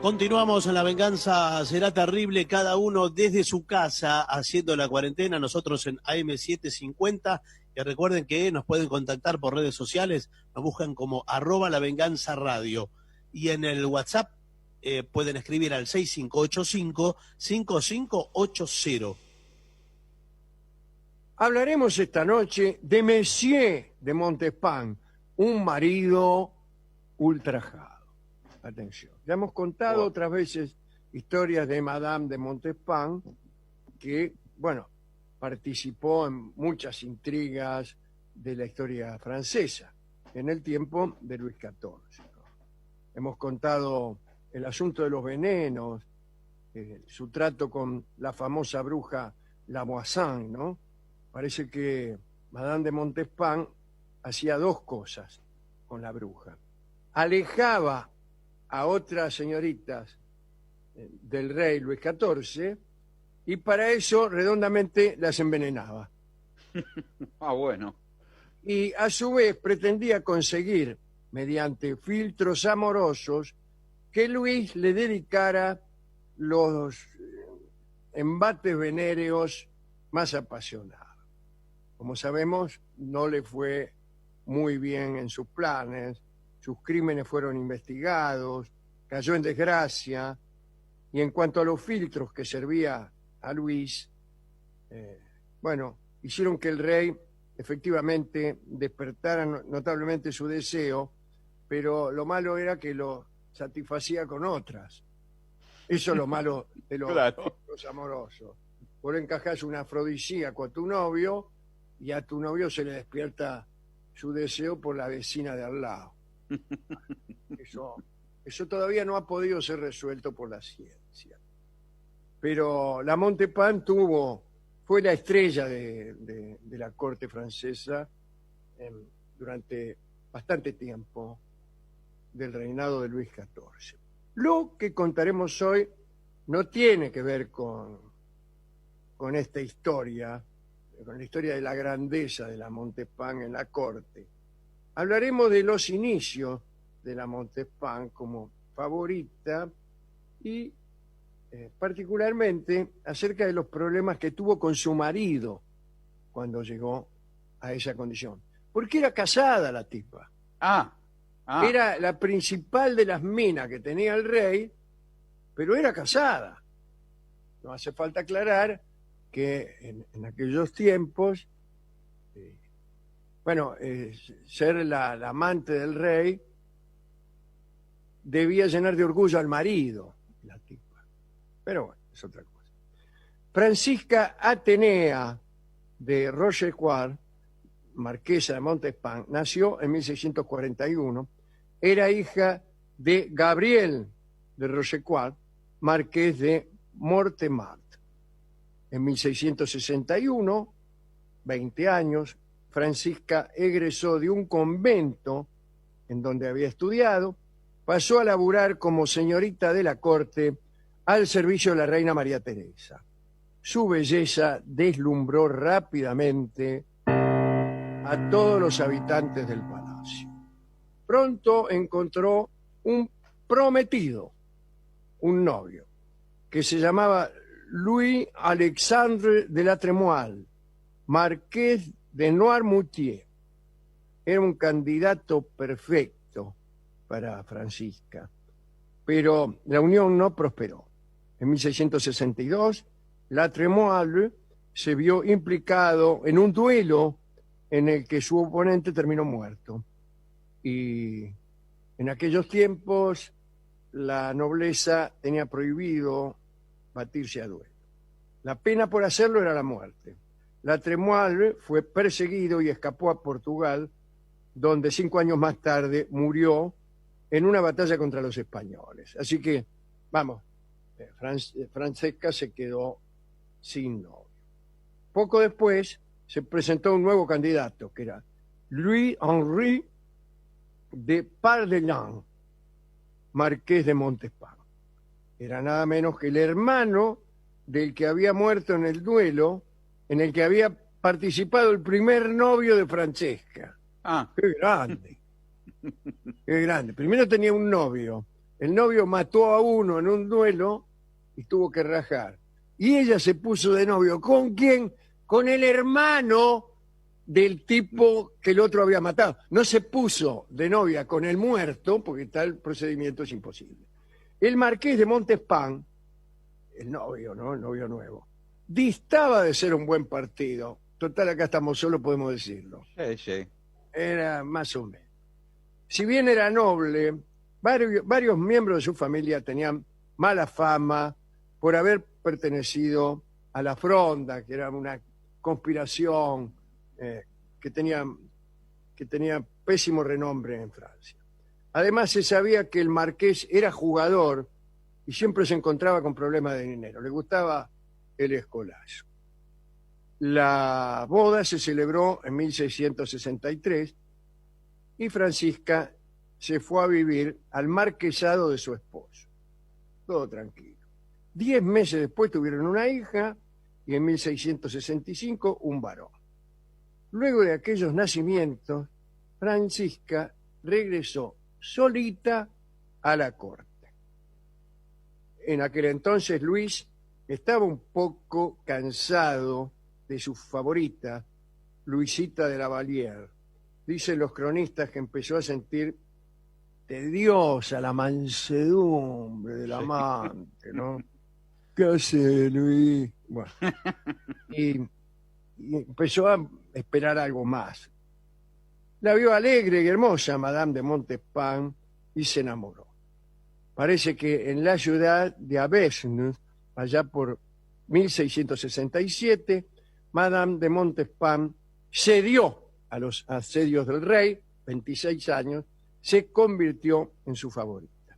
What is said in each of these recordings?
Continuamos en La Venganza Será Terrible, cada uno desde su casa haciendo la cuarentena, nosotros en AM750, y recuerden que nos pueden contactar por redes sociales, nos buscan como @lavenganzaradio, y en el WhatsApp pueden escribir al 6585-5580. Hablaremos esta noche de Monsieur de Montespan, un marido ultrajado. Atención, ya hemos contado otras veces historias de Madame de Montespan, que, bueno, participó en muchas intrigas de la historia francesa en el tiempo de Luis XIV, ¿no? Hemos contado el asunto de los venenos, su trato con la famosa bruja Lamoisine, ¿no? Parece que Madame de Montespan hacía dos cosas con la bruja. Alejaba a otras señoritas del rey Luis XIV y para eso redondamente las envenenaba. Ah, bueno. Y a su vez pretendía conseguir, mediante filtros amorosos, que Luis le dedicara los embates venéreos más apasionados. Como sabemos, no le fue muy bien en sus planes, sus crímenes fueron investigados, cayó en desgracia, y en cuanto a los filtros que servía a Luis, bueno, hicieron que el rey efectivamente despertara notablemente su deseo, pero lo malo era que lo satisfacía con otras. Eso es lo malo de los filtros amorosos. Vos le encajás un afrodisíaco a tu novio y a tu novio se le despierta su deseo por la vecina de al lado. Eso todavía no ha podido ser resuelto por la ciencia. Pero la Montespan fue la estrella de la corte francesa durante bastante tiempo del reinado de Luis XIV. Lo que contaremos hoy no tiene que ver con esta historia, con la historia de la grandeza de la Montespan en la corte. Hablaremos de los inicios de la Montespan como favorita y particularmente acerca de los problemas que tuvo con su marido cuando llegó a esa condición. Porque era casada la tipa. Era la principal de las minas que tenía el rey, pero era casada. No hace falta aclarar que en aquellos tiempos, ser la amante del rey debía llenar de orgullo al marido, la tipa. Pero bueno, es otra cosa. Francisca Atenea de Rochechouart, marquesa de Montespan, nació en 1641. Era hija de Gabriel de Rochechouart, marqués de Mortemart. En 1661, 20 años, Francisca egresó de un convento en donde había estudiado, pasó a laburar como señorita de la corte al servicio de la reina María Teresa. Su belleza deslumbró rápidamente a todos los habitantes del palacio. Pronto encontró un prometido, un novio, que se llamaba Louis-Alexandre de la Trémoille, marqués de Noirmoutier. Era un candidato perfecto para Francisca, pero la unión no prosperó. En 1662, la Trémoille se vio implicado en un duelo en el que su oponente terminó muerto. Y en aquellos tiempos la nobleza tenía prohibido batirse a duelo. La pena por hacerlo era la muerte. La Trémoille fue perseguido y escapó a Portugal, donde 5 años más tarde murió en una batalla contra los españoles. Así que, vamos, Francesca se quedó sin novio. Poco después se presentó un nuevo candidato, que era Louis-Henri de Pardelin, marqués de Montespan. Era nada menos que el hermano del que había muerto en el duelo en el que había participado el primer novio de Francesca. ¡Qué grande! ¡Qué grande! Primero tenía un novio El novio mató a uno en un duelo y tuvo que rajar. Y ella se puso de novio. ¿Con quién? Con el hermano del tipo que el otro había matado. No se puso de novia con el muerto, porque tal procedimiento es imposible. El marqués de Montespan, el novio, ¿no? El novio nuevo, distaba de ser un buen partido. Total, acá estamos solos, podemos decirlo. Sí. Era más o menos. Si bien era noble, varios miembros de su familia tenían mala fama por haber pertenecido a la Fronda, que era una conspiración que tenía pésimo renombre en Francia. Además, se sabía que el marqués era jugador y siempre se encontraba con problemas de dinero. Le gustaba el escolazo. La boda se celebró en 1663 y Francisca se fue a vivir al marquesado de su esposo. Todo tranquilo. 10 meses después tuvieron una hija y en 1665 un varón. Luego de aquellos nacimientos, Francisca regresó solita a la corte. En aquel entonces Luis estaba un poco cansado de su favorita, Luisita de la Vallière. Dicen los cronistas que empezó a sentir tediosa la mansedumbre del amante, ¿no? ¿Qué hace Luis? Bueno, y empezó a esperar algo más. La vio alegre y hermosa Madame de Montespan y se enamoró. Parece que en la ciudad de Avesnes, allá por 1667, Madame de Montespan cedió a los asedios del rey, 26 años, se convirtió en su favorita.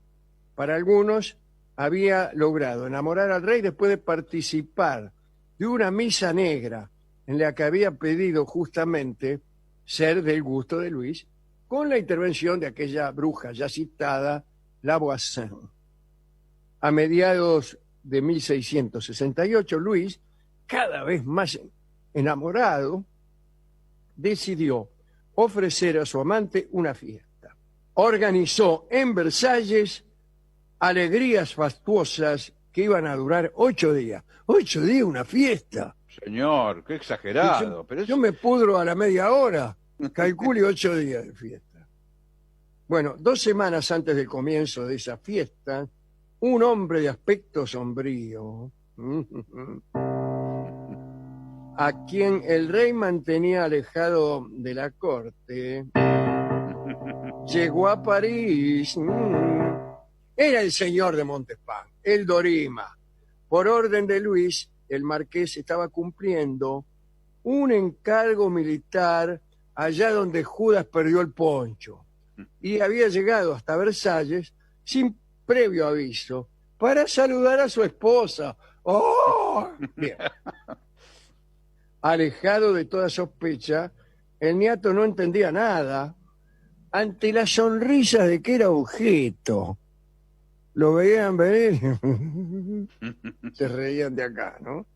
Para algunos, había logrado enamorar al rey después de participar de una misa negra en la que había pedido justamente ser del gusto de Luis, con la intervención de aquella bruja ya citada, La Voisin. A mediados de 1668, Luis, cada vez más enamorado, decidió ofrecer a su amante una fiesta. Organizó en Versalles alegrías fastuosas que iban a durar 8 días. 8 días, una fiesta. Señor, qué exagerado. Yo me pudro a la media hora. Calcule 8 días de fiesta. Bueno, 2 semanas antes del comienzo de esa fiesta, un hombre de aspecto sombrío, a quien el rey mantenía alejado de la corte, llegó a París. Era el señor de Montespan, el Dorima. Por orden de Luis, el marqués estaba cumpliendo un encargo militar allá donde Judas perdió el poncho y había llegado hasta Versalles sin previo aviso para saludar a su esposa. ¡Oh! Bien. Alejado de toda sospecha, el niato no entendía nada ante las sonrisas de que era objeto. Lo veían venir, se reían de acá, ¿no?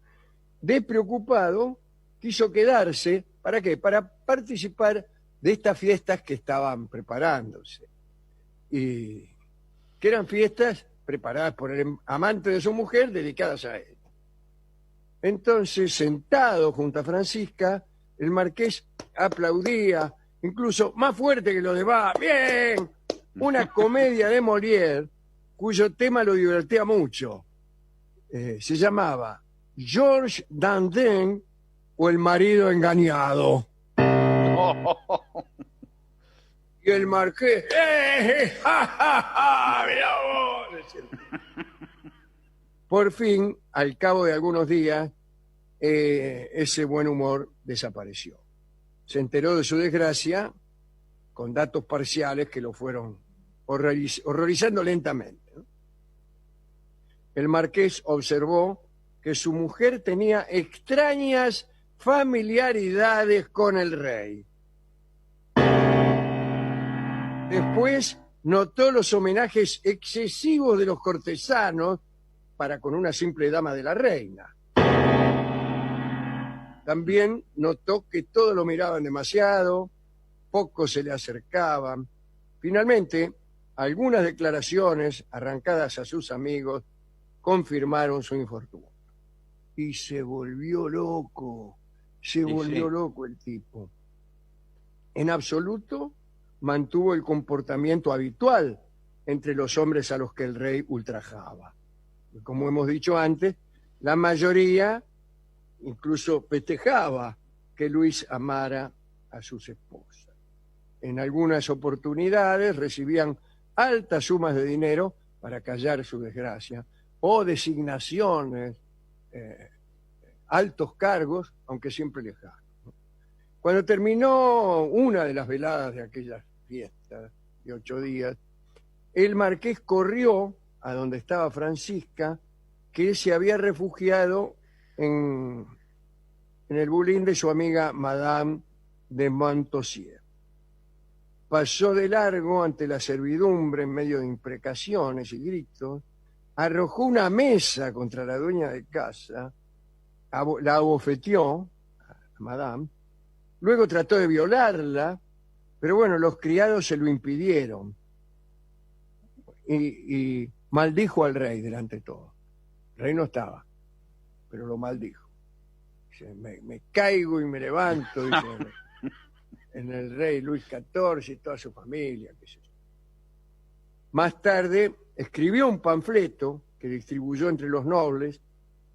Despreocupado, quiso quedarse, ¿para qué? Para participar de estas fiestas que estaban preparándose. Y que eran fiestas preparadas por el amante de su mujer, dedicadas a él. Entonces, sentado junto a Francisca, el marqués aplaudía, incluso más fuerte que los demás. ¡Bien! Una comedia de Molière, cuyo tema lo divertía mucho. Se llamaba Georges Dandin o el marido engañado. Y el marqués, ¡ja, ja, ja! ¡Mirá vos! Por fin, al cabo de algunos días, ese buen humor desapareció. Se enteró de su desgracia con datos parciales que lo fueron horrorizando lentamente, ¿no? El marqués observó que su mujer tenía extrañas familiaridades con el rey. Después notó los homenajes excesivos de los cortesanos para con una simple dama de la reina. También notó que todos lo miraban demasiado, pocos se le acercaban. Finalmente, algunas declaraciones arrancadas a sus amigos confirmaron su infortunio. Y se volvió loco, loco el tipo. En absoluto mantuvo el comportamiento habitual entre los hombres a los que el rey ultrajaba. Como hemos dicho antes, la mayoría incluso festejaba que Luis amara a sus esposas. En algunas oportunidades recibían altas sumas de dinero para callar su desgracia o designaciones, altos cargos, aunque siempre lejanos. Cuando terminó una de las veladas de aquellas fiestas de 8 días, el marqués corrió a donde estaba Francisca, que se había refugiado en el bulín de su amiga Madame de Montpensier. Pasó de largo ante la servidumbre en medio de imprecaciones y gritos, arrojó una mesa contra la dueña de casa, la abofeteó a Madame, luego trató de violarla, pero bueno, los criados se lo impidieron y maldijo al rey delante de todo. El rey no estaba, pero lo maldijo. Dice, me caigo y me levanto, dice, en el rey Luis XIV y toda su familia, qué sé yo. Más tarde escribió un panfleto que distribuyó entre los nobles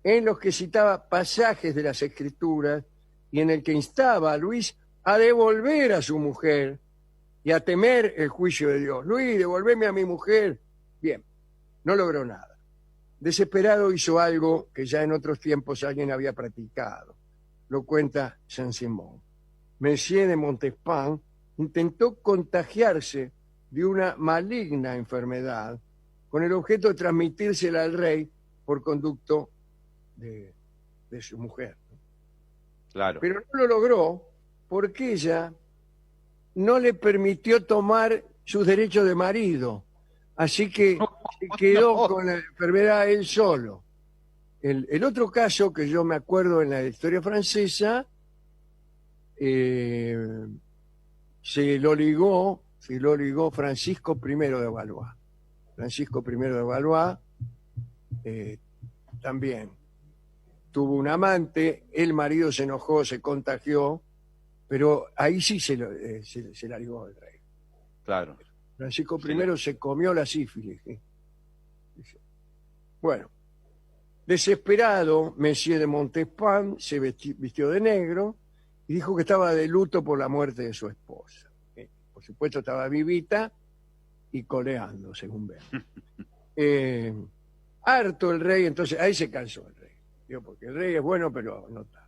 en los que citaba pasajes de las Escrituras y en el que instaba a Luis a devolver a su mujer y a temer el juicio de Dios. Luis, devolveme a mi mujer. Bien, no logró nada. Desesperado hizo algo que ya en otros tiempos alguien había practicado. Lo cuenta Saint-Simon. Messier de Montespan intentó contagiarse de una maligna enfermedad con el objeto de transmitírsela al rey por conducto de su mujer. Claro. Pero no lo logró porque ella no le permitió tomar sus derechos de marido. Así que se quedó con la enfermedad él solo. El otro caso que yo me acuerdo en la historia francesa, se lo ligó Francisco I de Valois. Francisco I de Valois también tuvo un amante, el marido se enojó, se contagió, pero ahí sí se la ligó el rey. Claro. Francisco I se comió la sífilis. Bueno, desesperado, Messier de Montespan se vistió de negro y dijo que estaba de luto por la muerte de su esposa. Por supuesto estaba vivita y coleando, según ven. Harto el rey, entonces ahí se cansó el rey. Digo, porque el rey es bueno, pero no está.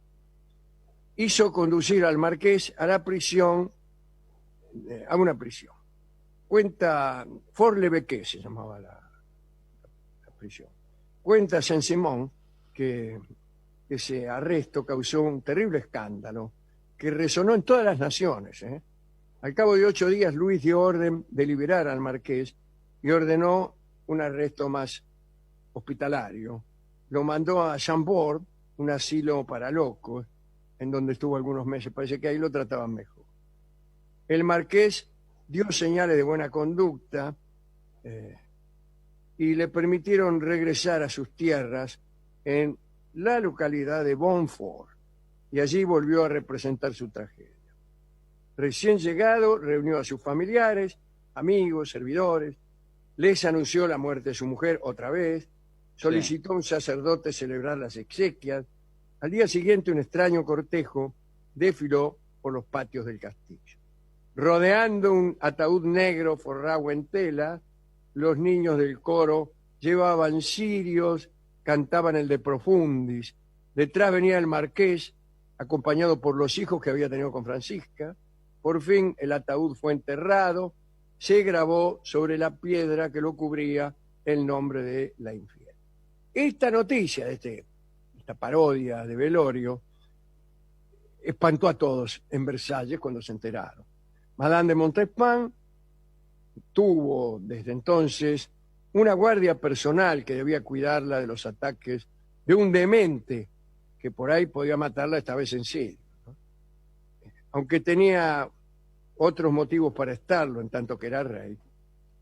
Hizo conducir al marqués a la prisión, a una prisión. Cuenta Fort-l'Évêque, se llamaba la prisión. Cuenta Saint-Simon que ese arresto causó un terrible escándalo que resonó en todas las naciones. Al cabo de 8 días, Luis dio orden de liberar al marqués y ordenó un arresto más hospitalario. Lo mandó a Chambord, un asilo para locos, en donde estuvo algunos meses. Parece que ahí lo trataban mejor. El marqués dio señales de buena conducta y le permitieron regresar a sus tierras en la localidad de Bonfort, y allí volvió a representar su tragedia. Recién llegado, reunió a sus familiares, amigos, servidores, les anunció la muerte de su mujer otra vez, solicitó a un sacerdote celebrar las exequias. Al día siguiente, un extraño cortejo desfiló por los patios del castillo. Rodeando un ataúd negro forrado en tela, los niños del coro llevaban cirios, cantaban el De Profundis. Detrás venía el marqués, acompañado por los hijos que había tenido con Francisca. Por fin el ataúd fue enterrado, se grabó sobre la piedra que lo cubría el nombre de la infiel. Esta noticia de esta parodia de velorio espantó a todos en Versalles cuando se enteraron. Madame de Montespan tuvo desde entonces una guardia personal que debía cuidarla de los ataques de un demente que por ahí podía matarla, esta vez en serio, ¿no? Aunque tenía otros motivos para estarlo, en tanto que era rey.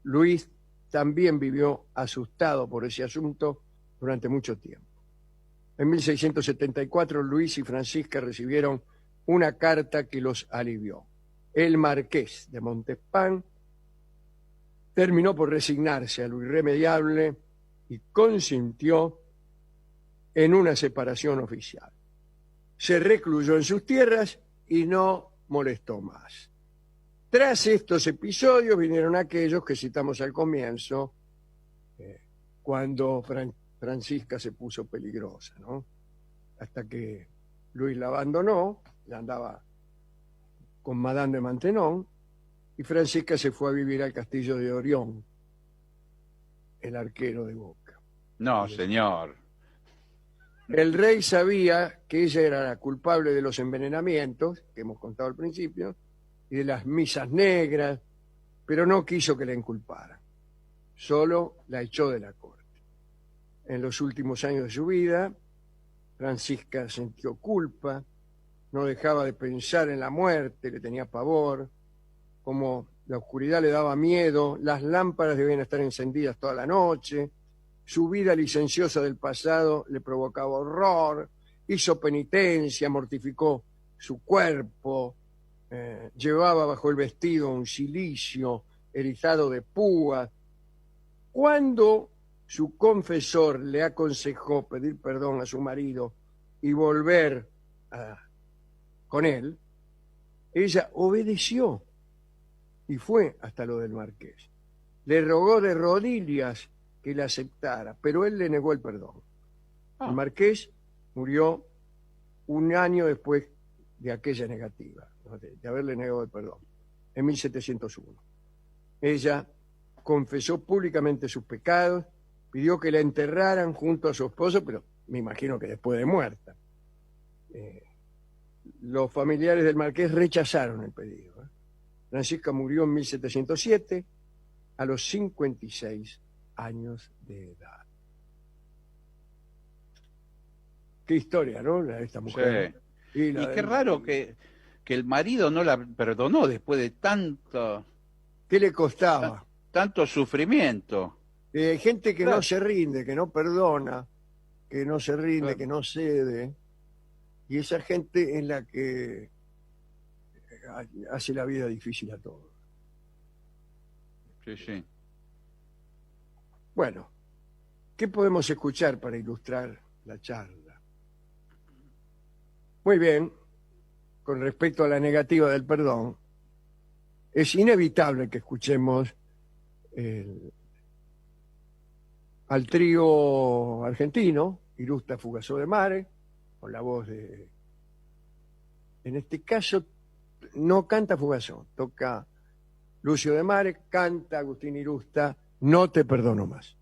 Luis también vivió asustado por ese asunto durante mucho tiempo. En 1674, Luis y Francisca recibieron una carta que los alivió. El marqués de Montespan terminó por resignarse a lo irremediable y consintió en una separación oficial. Se recluyó en sus tierras y no molestó más. Tras estos episodios vinieron aquellos que citamos al comienzo, cuando Francisca se puso peligrosa, ¿no? Hasta que Luis la abandonó, la andaba con Madame de Maintenon, y Francisca se fue a vivir al castillo de Orión, el arquero de Boca. No, señor. El rey sabía que ella era la culpable de los envenenamientos, que hemos contado al principio, y de las misas negras, pero no quiso que la inculparan. Solo la echó de la corte. En los últimos años de su vida, Francisca sintió culpa, no dejaba de pensar en la muerte, le tenía pavor, como la oscuridad le daba miedo, las lámparas debían estar encendidas toda la noche, su vida licenciosa del pasado le provocaba horror, hizo penitencia, mortificó su cuerpo, llevaba bajo el vestido un cilicio erizado de púas. Cuando su confesor le aconsejó pedir perdón a su marido y volver con él, ella obedeció y fue hasta lo del marqués. Le rogó de rodillas que la aceptara, pero él le negó el perdón. El marqués murió un año después de aquella negativa, de haberle negado el perdón, en 1701. Ella confesó públicamente sus pecados, pidió que la enterraran junto a su esposo, pero me imagino que después de muerta. Los familiares del marqués rechazaron el pedido. Francisca murió en 1707 a los 56 años de edad. Qué historia, ¿no? La de esta mujer. Sí. Y qué raro que el marido no la perdonó después de tanto... ¿Qué le costaba? Tanto sufrimiento. Gente que Claro. no se rinde, que no perdona, que no se rinde, Claro. que no cede. Y esa gente es la que hace la vida difícil a todos. Sí, sí. Bueno, ¿qué podemos escuchar para ilustrar la charla? Muy bien, con respecto a la negativa del perdón, es inevitable que escuchemos al trío argentino, Irusta Fugazó de Mare, con la voz de... En este caso, no canta Fugazó, toca Lucio de Mare, canta Agustín Irusta, No te perdono más.